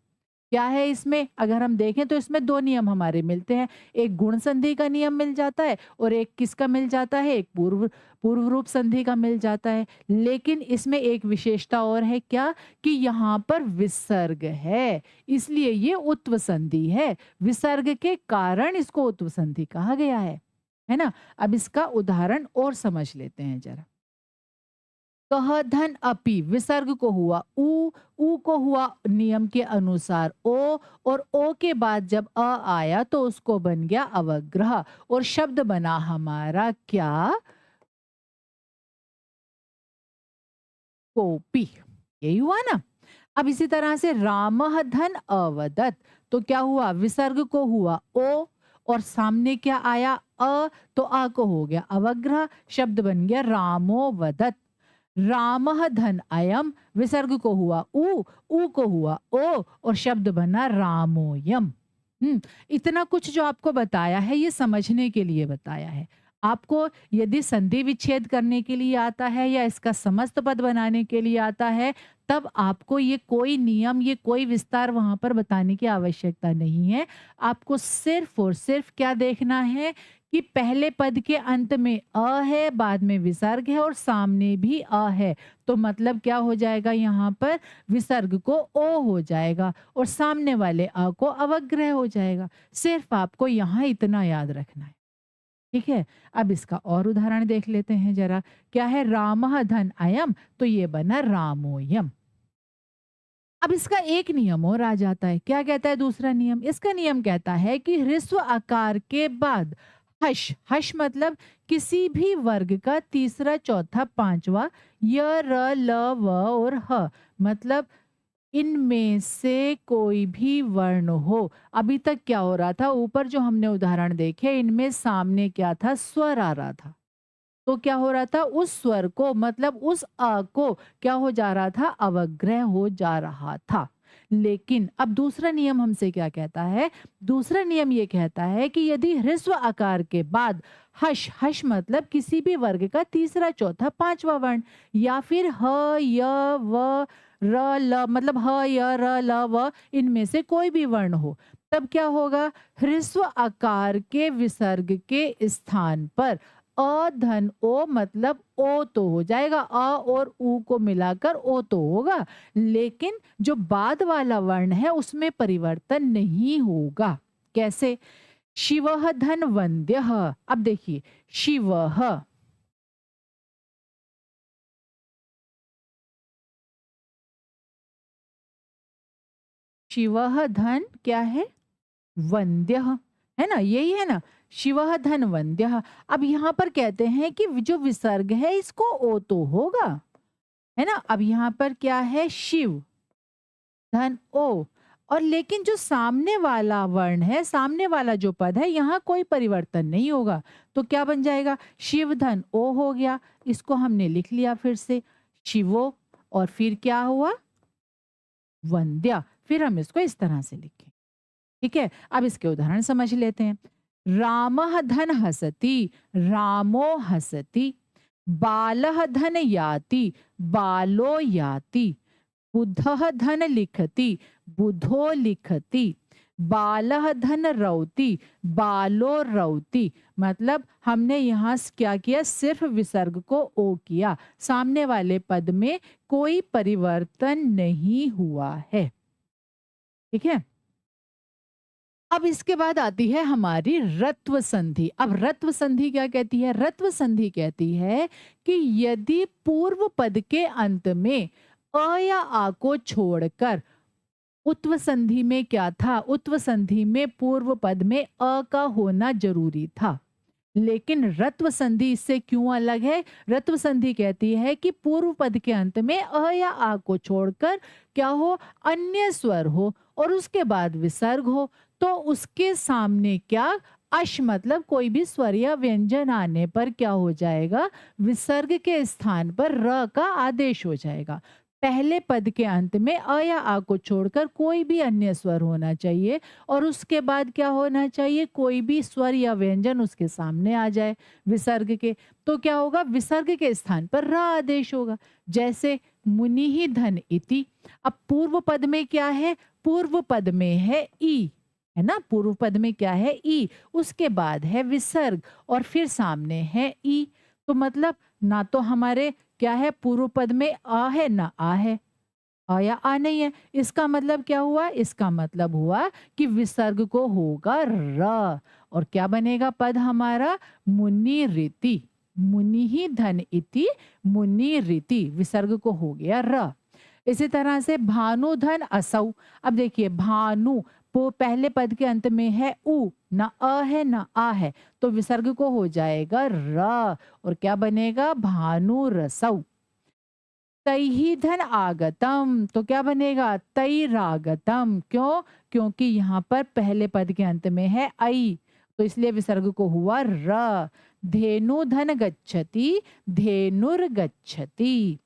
क्या है इसमें? अगर हम देखें तो इसमें 2 नियम हमारे मिलते हैं। एक गुण संधि का नियम मिल जाता है और एक किसका मिल जाता है? एक पूर्व पूर्व रूप संधि का मिल जाता है। लेकिन इसमें एक विशेषता और है, क्या? कि यहाँ पर विसर्ग है, इसलिए ये उत्व संधि है। विसर्ग के कारण इसको उत्व संधि कहा गया है ना? अब इसका उदाहरण और समझ लेते हैं जरा। कह धन अपि विसर्ग को हुआ उ को हुआ नियम के अनुसार ओ, और ओ के बाद जब अ आया तो उसको बन गया अवग्रह, और शब्द बना हमारा क्या? कोपी। यही हुआ ना? अब इसी तरह से रामः धन अवदत्, तो क्या हुआ? विसर्ग को हुआ ओ, और सामने क्या आया? अ, तो आ को हो गया अवग्रह, शब्द बन गया रामो वदत्। रामः धन अयम, विसर्ग को हुआ उ को हुआ ओ, और शब्द बना रामोयम। इतना कुछ जो आपको बताया है ये समझने के लिए बताया है। आपको यदि संधि विच्छेद करने के लिए आता है या इसका समस्त पद बनाने के लिए आता है, तब आपको ये कोई नियम, ये कोई विस्तार वहां पर बताने की आवश्यकता नहीं है। आपको सिर्फ और सिर्फ क्या देखना है कि पहले पद के अंत में अ है, बाद में विसर्ग है और सामने भी अ है। तो मतलब क्या हो जाएगा यहाँ पर? विसर्ग को ओ हो जाएगा और सामने वाले अ को अवग्रह हो जाएगा। सिर्फ आपको यहाँ इतना याद रखना है। ठीक है? अब इसका और उदाहरण देख लेते हैं जरा। क्या है? रामः धन अयम, तो ये बना रामोयम। अब इसका एक नियम और आ जाता है। क्या कहता है दूसरा नियम? इसका नियम कहता है कि ह्रस्व आकार के बाद हश, हश मतलब किसी भी वर्ग का तीसरा, चौथा, पांचवा, य, र, ल, व और ह, मतलब इनमें से कोई भी वर्ण हो। अभी तक क्या हो रहा था? ऊपर जो हमने उदाहरण देखे, इनमें सामने क्या था? स्वर आ रहा था। तो क्या हो रहा था? उस स्वर को, मतलब उस अ को क्या हो जा रहा था? अवग्रह हो जा रहा था। लेकिन अब दूसरा नियम हमसे क्या कहता है? दूसरा नियम ये कहता है कि यदि ह्रस्व आकार के बाद हश, हश मतलब किसी भी वर्ग का तीसरा, चौथा, पांचवा वर्ण, या फिर ह, य, व, र, ल मतलब ह, य, र, ल, व इनमें से कोई भी वर्ण हो, तब क्या होगा? ह्रस्व आकार के विसर्ग के स्थान पर अ धन ओ मतलब ओ तो हो जाएगा, अ और उ को मिलाकर ओ तो होगा, लेकिन जो बाद वाला वर्ण है उसमें परिवर्तन नहीं होगा। कैसे? शिवः धन वंद्यः। अब देखिए, शिवः, शिवः धन क्या है? वंद्यः, है ना? यही है ना? शिवः धन वंद्यः। अब यहाँ पर कहते हैं कि जो विसर्ग है इसको ओ तो होगा, है ना? अब यहाँ पर क्या है? शिव धन ओ, और लेकिन जो सामने वाला वर्ण है, सामने वाला जो पद है, यहाँ कोई परिवर्तन नहीं होगा। तो क्या बन जाएगा? शिव धन ओ हो गया। इसको हमने लिख लिया फिर से, शिवो, और फिर क्या हुआ? वंद्या। फिर हम इसको इस तरह से लिखें। ठीक है? अब इसके उदाहरण समझ लेते हैं। रामः धन हसति, रामो हसति। बालः धन याति, बालो याति। बुधः धन लिखति, बुधो लिखति। बालः धन रौति, बालो रौति। मतलब हमने यहाँ क्या किया? सिर्फ विसर्ग को ओ किया, सामने वाले पद में कोई परिवर्तन नहीं हुआ है। ठीक है? अब इसके बाद आती है हमारी रत्व संधि। अब रत्व संधि क्या कहती है? रत्व संधि कहती है कि यदि पूर्व पद के अंत में अ या आ को छोड़कर, उत्व संधि में क्या था? उत्व संधि में पूर्व पद में अ का होना जरूरी था, लेकिन रत्व संधि इससे क्यों अलग है? रत्व संधि कहती है कि पूर्व पद के अंत में अ या आ को छोड़कर क्या हो? अन्य स्वर हो और उसके बाद विसर्ग हो, तो उसके सामने क्या? अश मतलब कोई भी स्वर या व्यंजन आने पर क्या हो जाएगा? विसर्ग के स्थान पर र का आदेश हो जाएगा। पहले पद के अंत में अ या आ को छोड़कर कोई भी अन्य स्वर होना चाहिए और उसके बाद क्या होना चाहिए? कोई भी स्वर या व्यंजन उसके सामने आ जाए विसर्ग के, तो क्या होगा? विसर्ग के स्थान पर र आदेश होगा। जैसे मुनि ही धन इति। अब पूर्व पद में क्या है? पूर्व पद में है ई, है ना? पूर्व पद में क्या है? ई। उसके बाद है विसर्ग और फिर सामने है ई। तो मतलब ना तो हमारे क्या है? पूर्व पद में आ है ना आ है, आ या आ नहीं है। इसका मतलब क्या हुआ? इसका मतलब हुआ कि विसर्ग को होगा र और क्या बनेगा पद हमारा? मुनि रीति। मुनि ही धन इति मुनि रीति, विसर्ग को हो गया र। इसी तरह से भानु धन असौ। अब देखिए भानु पहले पद के अंत में है उ, ना अ है ना आ है, तो विसर्ग को हो जाएगा र और क्या बनेगा? भानु रसौ। तैहि धन आगतम, तो क्या बनेगा? तैरागतम। क्यों? क्योंकि यहाँ पर पहले पद के अंत में है आई, तो इसलिए विसर्ग को हुआ र। धेनु धन गच्छति धेनुर्गच्छति।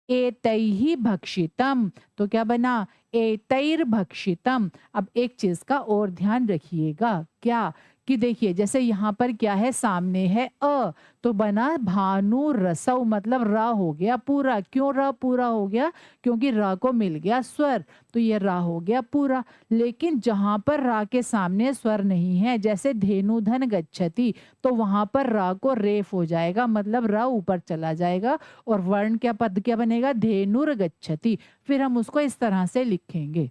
एतैहि भक्षितम, तो क्या बना? एतैर भक्षितम। अब एक चीज का और ध्यान रखिएगा, क्या? कि देखिए जैसे यहाँ पर क्या है? सामने है अ, तो बना भानु रसौ, मतलब रा हो गया पूरा। क्यों रा पूरा हो गया? क्योंकि रा को मिल गया स्वर, तो ये रा हो गया पूरा। लेकिन जहां पर रा के सामने स्वर नहीं है, जैसे धेनु धन गच्छति, तो वहां पर रा को रेफ हो जाएगा, मतलब रा ऊपर चला जाएगा और वर्ण क्या पद क्या बनेगा? धेनुर गच्छति। फिर हम उसको इस तरह से लिखेंगे।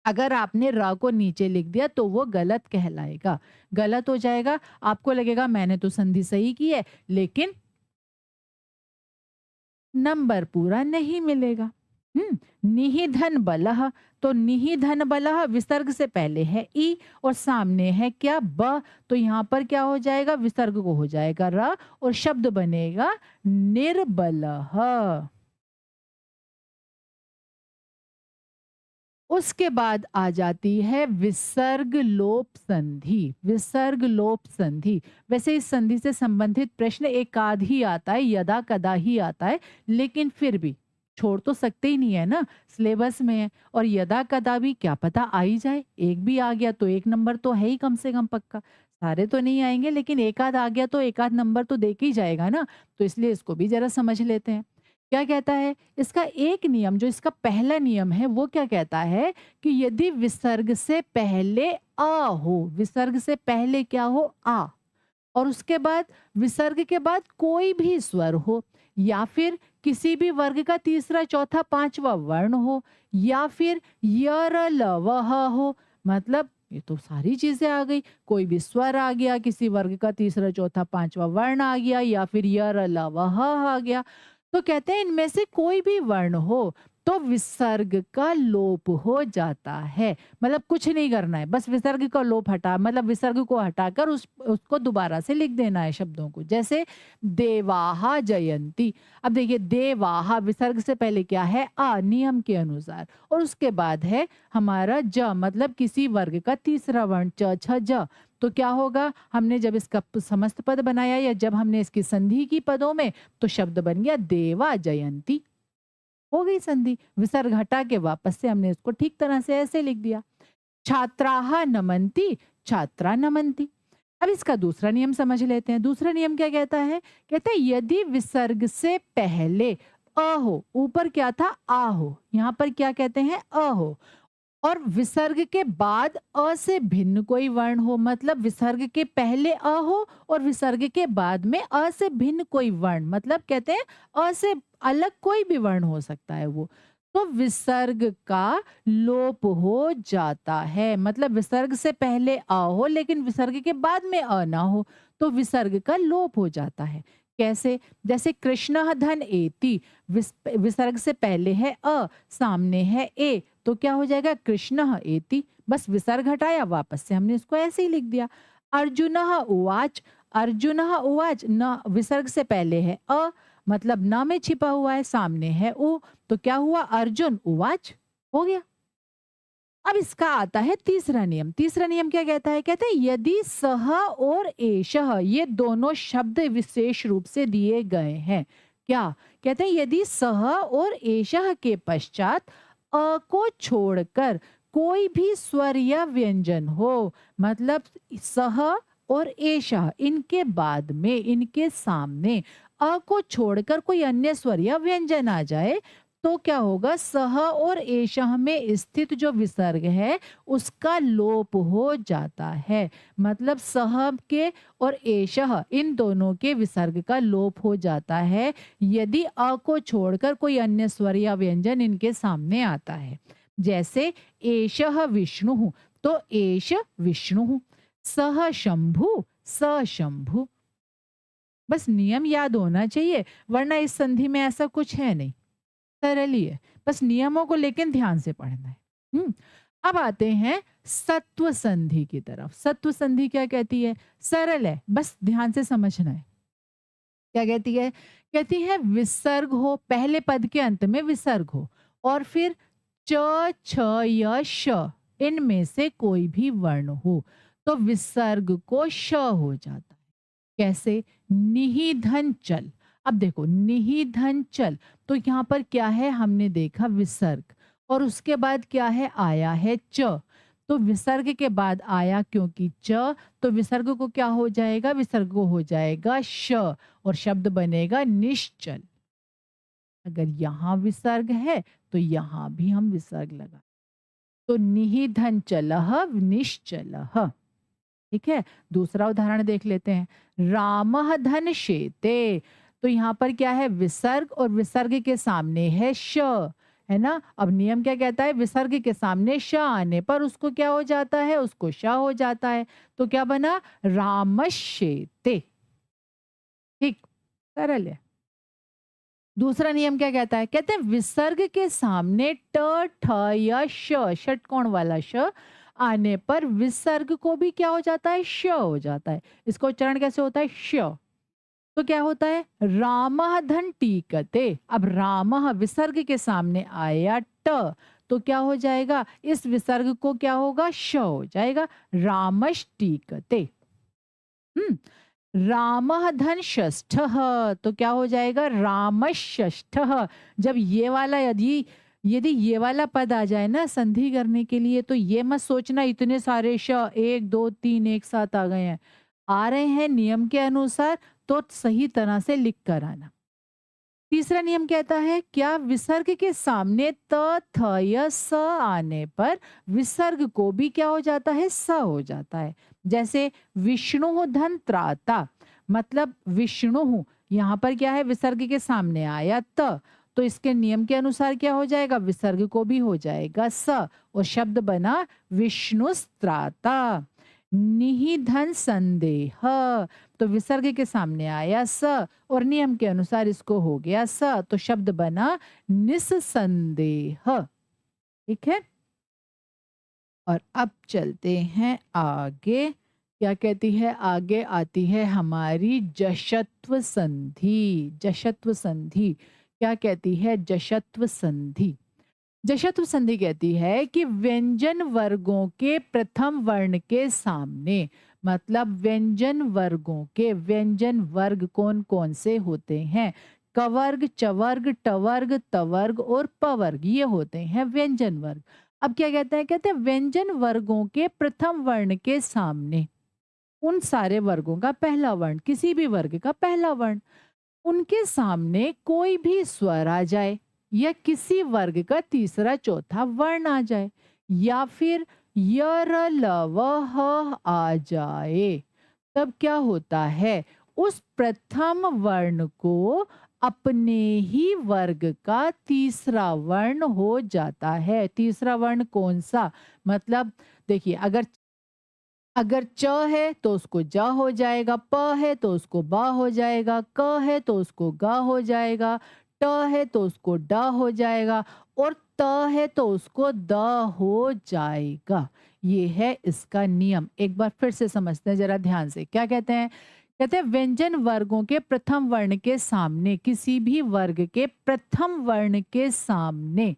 अगर आपने र को नीचे लिख दिया तो वो गलत कहलाएगा, गलत हो जाएगा। आपको लगेगा मैंने तो संधि सही की है, लेकिन नंबर पूरा नहीं मिलेगा। निहिधन बलह, तो निहिधन बलह विसर्ग से पहले है ई और सामने है क्या? ब। तो यहाँ पर क्या हो जाएगा? विसर्ग को हो जाएगा र और शब्द बनेगा निर्बलह। उसके बाद आ जाती है विसर्ग लोप संधि। विसर्ग लोप संधि, वैसे इस संधि से संबंधित प्रश्न एक आध ही आता है, यदा कदा ही आता है, लेकिन फिर भी छोड़ तो सकते ही नहीं है ना, सिलेबस में है। और यदा कदा भी क्या पता आ ही जाए, एक भी आ गया तो एक नंबर तो है ही कम से कम पक्का। सारे तो नहीं आएंगे, लेकिन एक आध आ गया तो एक आध नंबर तो दे के ही जाएगा ना। तो इसलिए इसको भी जरा समझ लेते हैं। क्या कहता है इसका एक नियम? जो इसका पहला नियम है वो क्या कहता है कि यदि विसर्ग से पहले आ हो, विसर्ग से पहले क्या हो? आ, और उसके बाद विसर्ग के बाद कोई भी स्वर हो, या फिर किसी भी वर्ग का तीसरा चौथा पांचवा वर्ण हो, या फिर य र ल व ह हो, मतलब ये तो सारी चीजें आ गई। कोई भी स्वर आ गया, किसी वर्ग का तीसरा चौथा पांचवा वर्ण आ गया, या फिर य र ल व ह आ गया। तो कहते हैं इनमें से कोई भी वर्ण हो तो विसर्ग का लोप हो जाता है। मतलब कुछ नहीं करना है, बस विसर्ग का लोप हटा, मतलब विसर्ग को हटाकर उसको दोबारा से लिख देना है शब्दों को। जैसे देवाहा जयंती। अब देखिए देवाहा विसर्ग से पहले क्या है? आ, नियम के अनुसार, और उसके बाद है हमारा ज, मतलब किसी वर्ग का तीसरा वर्ण, च छ ज। तो क्या होगा? हमने जब इसका समस्त पद बनाया या जब हमने इसकी संधि की पदों में, तो शब्द बन गया देवा जयंती। हो गई संधि। विसर्ग हटा के वापस से हमने इसको ठीक तरह से ऐसे लिख दिया, छात्राः नमन्ति छात्रा नमन्ति। अब इसका दूसरा नियम समझ लेते हैं। दूसरा नियम क्या कहता है? कहते हैं यदि विसर्ग से पहले अ हो, ऊपर क्या था? आ हो, यहाँ पर क्या कहते हैं? अ हो, और विसर्ग के बाद अ से भिन्न कोई वर्ण हो, मतलब विसर्ग के पहले अ हो और विसर्ग के बाद में अ से भिन्न कोई वर्ण, मतलब कहते हैं अ से अलग कोई भी वर्ण हो सकता है वो। तो विसर्ग का लोप हो जाता है। मतलब विसर्ग से पहले अ हो लेकिन विसर्ग के बाद में अ ना हो, तो विसर्ग का लोप हो जाता है। कैसे? जैसे कृष्णः धन एति, विसर्ग से पहले है अ, सामने है ए, तो क्या हो जाएगा? कृष्णः एति। बस विसर्ग हटाया, वापस से हमने इसको ऐसे ही लिख दिया। अर्जुनः उवाच, अर्जुनः उवाच, न विसर्ग से पहले है अ, मतलब न में छिपा हुआ है, सामने है उ, तो क्या हुआ? अर्जुन उवाच, हो गया। अब इसका आता है तीसरा नियम। तीसरा नियम क्या कहता है? कहते हैं यदि सह और एषः ये दोनों शब्द विशेष रूप से दिए गए हैं। क्या कहते हैं? यदि सह और एषः के पश्चात अ को छोड़कर कोई भी स्वर या व्यंजन हो, मतलब सह और एषः, इनके बाद में, इनके सामने अ को छोड़कर कोई अन्य स्वर या व्यंजन आ जाए, तो क्या होगा? सह और एषः में स्थित जो विसर्ग है उसका लोप हो जाता है। मतलब सह के और एषः इन दोनों के विसर्ग का लोप हो जाता है यदि अ को छोड़कर कोई अन्य स्वर या व्यंजन इनके सामने आता है। जैसे एषः विष्णु, तो एष विष्णु, सह शंभु, स शंभु। बस नियम याद होना चाहिए, वरना इस संधि में ऐसा कुछ है नहीं, सरल ही है। बस नियमों को लेकिन ध्यान से पढ़ना है। अब आते हैं सत्व संधि की तरफ। सत्व संधि क्या कहती है? सरल है, बस ध्यान से समझना है। क्या कहती है? कहती है विसर्ग हो, पहले पद के अंत में विसर्ग हो, और फिर च, छ या श, इनमें से कोई भी वर्ण हो, तो विसर्ग को श हो जाता है। कैसे? निहिधन चल। अब देखो निहिधन चल, तो यहाँ पर क्या है? हमने देखा विसर्ग, और उसके बाद क्या है? आया है च। तो विसर्ग के बाद आया क्योंकि च, तो विसर्ग को क्या हो जाएगा? विसर्ग को हो जाएगा श, और शब्द बनेगा निश्चल। अगर यहाँ विसर्ग है तो यहाँ भी हम विसर्ग लगा, तो निहिधन चलः निश्चलः। ठीक है, दूसरा उदाहरण देख लेते हैं। रामः धन शेते, तो यहाँ पर क्या है? विसर्ग, और विसर्ग के सामने है श, है ना? अब नियम क्या कहता है? विसर्ग के सामने श आने पर उसको क्या हो जाता है? उसको श हो जाता है। तो क्या बना? रामश्येते। ठीक, सरल है। दूसरा नियम क्या कहता है? कहते हैं विसर्ग के सामने ट, ठ या श, षटकोण वाला श आने पर विसर्ग को भी क्या हो जाता है? श हो जाता है। इसका उच्चारण कैसे होता है? श। तो क्या होता है? रामः धन टीकते। अब रामः विसर्ग के सामने आया ट, तो क्या हो जाएगा? इस विसर्ग को क्या होगा? श हो जाएगा। रामश टीकते। रामः धन षष्ठः, तो क्या हो जाएगा? रामषष्ठः। जब ये वाला, यदि यदि ये वाला पद आ जाए ना संधि करने के लिए, तो ये मत सोचना इतने सारे श, 1 2 3 एक साथ आ गए हैं। आ रहे हैं नियम के अनुसार, तो सही तरह से लिख कर आना। तीसरा नियम कहता है क्या? विसर्ग के सामने त, थ या स आने पर विसर्ग को भी क्या हो जाता है? स हो जाता है। जैसे विष्णु धन त्राता, मतलब विष्णु, यहाँ पर क्या है? विसर्ग के सामने आया त, तो इसके नियम के अनुसार क्या हो जाएगा? विसर्ग को भी हो जाएगा स, और शब्द बना विष्णुस्त्राता। निहिधन संदेह, तो विसर्ग के सामने आया स, और नियम के अनुसार इसको हो गया स, तो शब्द बना निस्संदेह। ठीक है, और अब चलते हैं आगे। क्या कहती है? आगे आती है हमारी जशत्व संधि। जशत्व संधि क्या कहती है? जशत्व संधि, जशत्व संधि कहती है कि व्यंजन वर्गों के प्रथम वर्ण के सामने, मतलब व्यंजन वर्गों के, व्यंजन वर्ग कौन कौन से होते हैं? कवर्ग, चवर्ग, टवर्ग, तवर्ग और पवर्ग, ये होते हैं व्यंजन वर्ग। अब क्या कहते हैं? कहते हैं व्यंजन वर्गों के प्रथम वर्ण के सामने, उन सारे वर्गों का पहला वर्ण, किसी भी वर्ग का पहला वर्ण, उनके सामने कोई भी स्वर आ जाए, या किसी वर्ग का तीसरा चौथा वर्ण आ जाए, या फिर य, र, ल, व, ह आ जाए, तब क्या होता है? उस प्रथम वर्ण को अपने ही वर्ग का तीसरा वर्ण हो जाता है। तीसरा वर्ण कौन सा? मतलब देखिए, अगर अगर च है तो उसको ज हो जाएगा, प है तो उसको ब हो जाएगा, क है तो उसको ग हो जाएगा, ट है तो उसको ड हो जाएगा और त है तो उसको द हो जाएगा। ये है इसका नियम। एक बार फिर से समझते हैं जरा ध्यान से। क्या कहते हैं? कहते हैं व्यंजन वर्गों के प्रथम वर्ण के सामने, किसी भी वर्ग के प्रथम वर्ण के सामने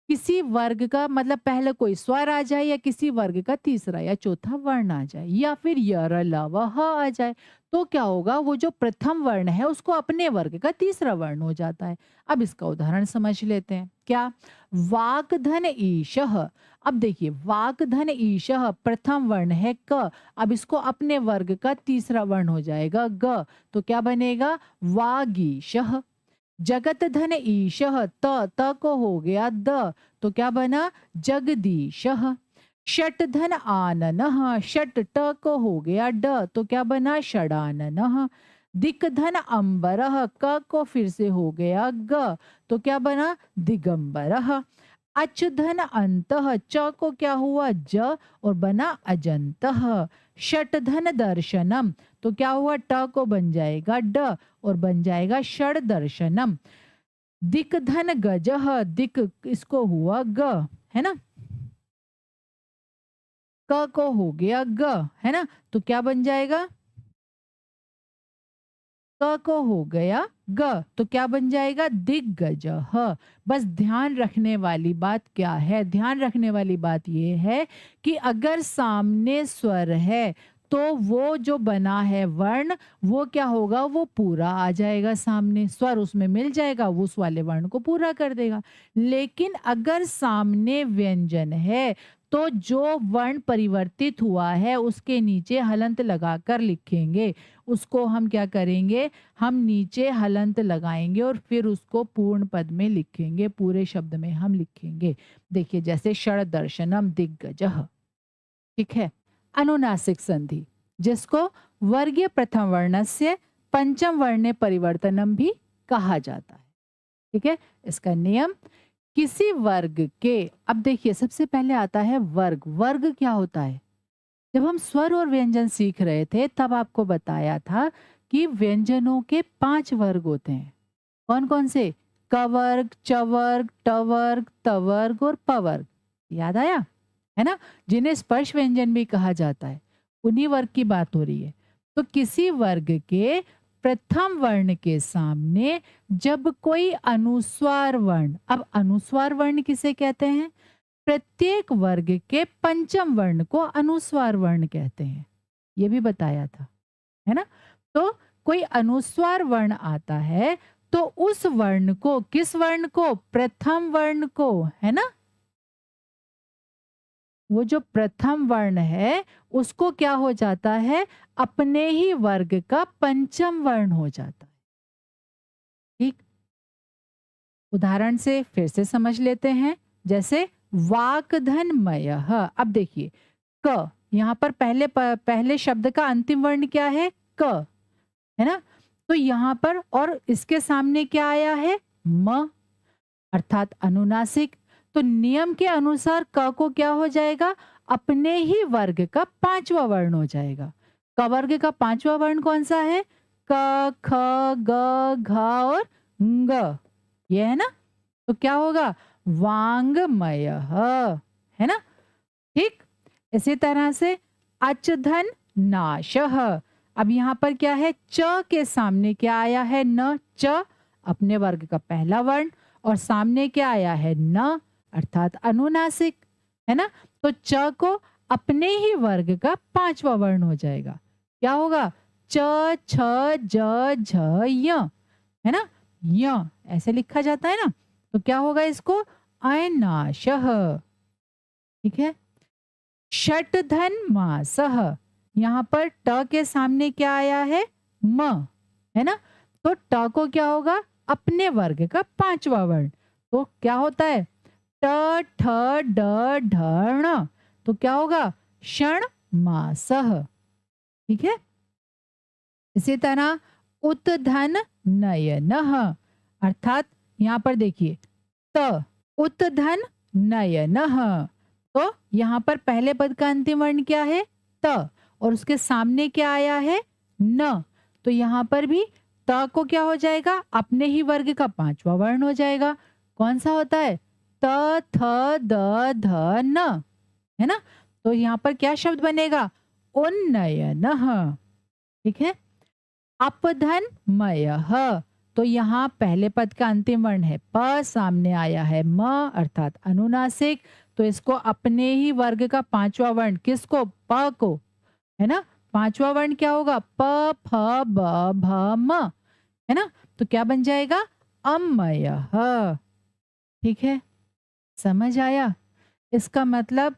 किसी वर्ग का मतलब पहले कोई स्वर आ जाए या किसी वर्ग का तीसरा या चौथा वर्ण आ जाए या फिर य र ल व ह आ जाए, तो क्या होगा? वो जो प्रथम वर्ण है उसको अपने वर्ग का तीसरा वर्ण हो जाता है। अब इसका उदाहरण समझ लेते हैं। क्या? वाग्धन ईशः। अब देखिए, वाग्धन ईशः प्रथम वर्ण है क, अब इसको अपने वर्ग का तीसरा वर्ण हो जाएगा ग, तो क्या बनेगा? वागीशः। जगत धन ईशः त, त को हो गया द, तो क्या बना? जगदीशः। षट धन आननः, षट ट को हो गया ड, तो क्या बना? षडाननः। दिक धन अंबरः, क को फिर से हो गया ग, तो क्या बना? दिगंबरः। अच धन अंतः, च को क्या हुआ? ज और बना अजंतः। षट धन दर्शनम, तो क्या हुआ? ट को बन जाएगा ड और बन जाएगा षड दर्शनम। दिक धन गजः, दिक इसको हुआ ग, है ना? क को हो गया ग, है ना? तो क्या बन जाएगा? क को हो गया ग, तो क्या बन जाएगा? दिग्गजः। बस ध्यान रखने वाली बात क्या है? ध्यान रखने वाली बात ये है कि अगर सामने स्वर है तो वो जो बना है वर्ण, वो क्या होगा? वो पूरा आ जाएगा सामने, स्वर उसमें मिल जाएगा, वो उस वाले वर्ण को पूरा कर देगा। लेकिन अगर सामने व्यंजन है तो जो वर्ण परिवर्तित हुआ है उसके नीचे हलंत लगाकर लिखेंगे। उसको हम क्या करेंगे? हम नीचे हलंत लगाएंगे और फिर उसको पूर्ण पद में लिखेंगे, पूरे शब्द में हम लिखेंगे। देखिए, जैसे षड दर्शनम दिग्गजः, ठीक है? अनुनासिक संधि, जिसको वर्गीय प्रथम वर्णस्य पंचम वर्णे परिवर्तनम भी कहा जाता है। ठीक है? इसका नियम, किसी वर्ग के, अब देखिए सबसे पहले आता है वर्ग। वर्ग क्या होता है? जब हम स्वर और व्यंजन सीख रहे थे तब आपको बताया था कि व्यंजनों के 5 वर्ग होते हैं। कौन कौन से? क वर्ग, च वर्ग, ट वर्ग, त वर्ग और प वर्ग। याद आया? है ना? जिन्हें स्पर्श व्यंजन भी कहा जाता है, उन्हीं वर्ग की बात हो रही है। तो किसी वर्ग के प्रथम वर्ण के सामने जब कोई अनुस्वार वर्ण, अब अनुस्वार वर्ण किसे कहते हैं? प्रत्येक वर्ग के पंचम वर्ण को अनुस्वार वर्ण कहते हैं। ये भी बताया था, है ना? तो कोई अनुस्वार वर्ण आता है तो उस वर्ण को, किस वर्ण को? प्रथम वर्ण को, है ना? वो जो प्रथम वर्ण है उसको क्या हो जाता है? अपने ही वर्ग का पंचम वर्ण हो जाता है। ठीक? उदाहरण से फिर से समझ लेते हैं। जैसे वाक्धनमयः। अब देखिए, क, यहाँ पर पहले शब्द का अंतिम वर्ण क्या है? क, है ना? तो यहाँ पर और इसके सामने क्या आया है? म, अर्थात अनुनासिक। तो नियम के अनुसार क को क्या हो जाएगा? अपने ही वर्ग का 5वां वर्ण हो जाएगा। क वर्ग का 5वां वर्ण कौन सा है? क, ख, ग, घ और ङ। ये है ना? तो क्या होगा? वांग्मयः, है ना? ठीक? इसी तरह से अचधन नाशः। अब यहाँ पर क्या है? च के सामने क्या आया है? न। च अपने वर्ग का पहला वर्ण और सामने क्या आया है? न, अर्थात अनुनासिक, है ना? तो च को अपने ही वर्ग का 5वां वर्ण हो जाएगा। क्या होगा? च, छ, ज, झ, य, है ना? य ऐसे लिखा जाता है ना? तो क्या होगा इसको? अयनाशः। ठीक है? षट धन मासः। यहाँ पर ट के सामने क्या आया है? म, है ना? तो ट को क्या होगा? अपने वर्ग का 5वां वर्ण। तो क्या होता है? ट, ठ, ड, ढ, ण। तो क्या होगा? क्षण मासः। ठीक है? इसी तरह उत धन नयनः, अर्थात यहाँ पर देखिए त उत्धन नयनः। तो यहाँ पर पहले पद का अंतिम वर्ण क्या है? त, और उसके सामने क्या आया है? न। तो यहाँ पर भी त को क्या हो जाएगा? अपने ही वर्ग का पांचवा वर्ण हो जाएगा। कौन सा होता है? त थ द ध न, है ना? तो यहाँ पर क्या शब्द बनेगा? उन्नयनः। ठीक है। अपधन मयः, तो यहाँ पहले पद का अंतिम वर्ण है प, सामने आया है म अर्थात अनुनासिक, तो इसको अपने ही वर्ग का पांचवा वर्ण, किसको? प को, है ना? पांचवा वर्ण क्या होगा? प फ ब भ म, है ना? तो क्या बन जाएगा? अमयः। ठीक है, समझ आया? इसका मतलब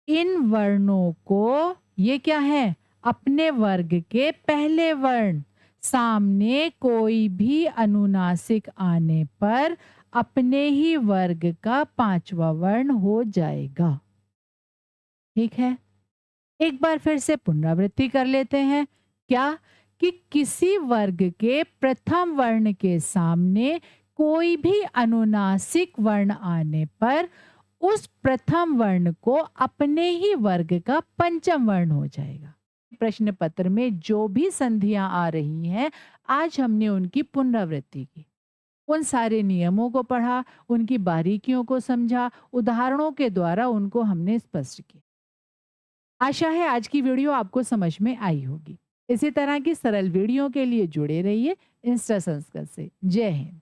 इन वर्णों को, ये क्या है? अपने वर्ग के पहले वर्ण, सामने कोई भी अनुनासिक आने पर अपने ही वर्ग का पांचवा वर्ण हो जाएगा। ठीक है, एक बार फिर से पुनरावृत्ति कर लेते हैं। क्या? कि किसी वर्ग के प्रथम वर्ण के सामने कोई भी अनुनासिक वर्ण आने पर उस प्रथम वर्ण को अपने ही वर्ग का पंचम वर्ण हो जाएगा। प्रश्न पत्र में जो भी संधियां आ रही हैं, आज हमने उनकी पुनरावृत्ति की, उन सारे नियमों को पढ़ा, उनकी बारीकियों को समझा, उदाहरणों के द्वारा उनको हमने स्पष्ट किया। आशा है आज की वीडियो आपको समझ में आई होगी। इसी तरह की सरल वीडियो के लिए जुड़े रहिए इंस्टा संस्कृत से। जय हिंद।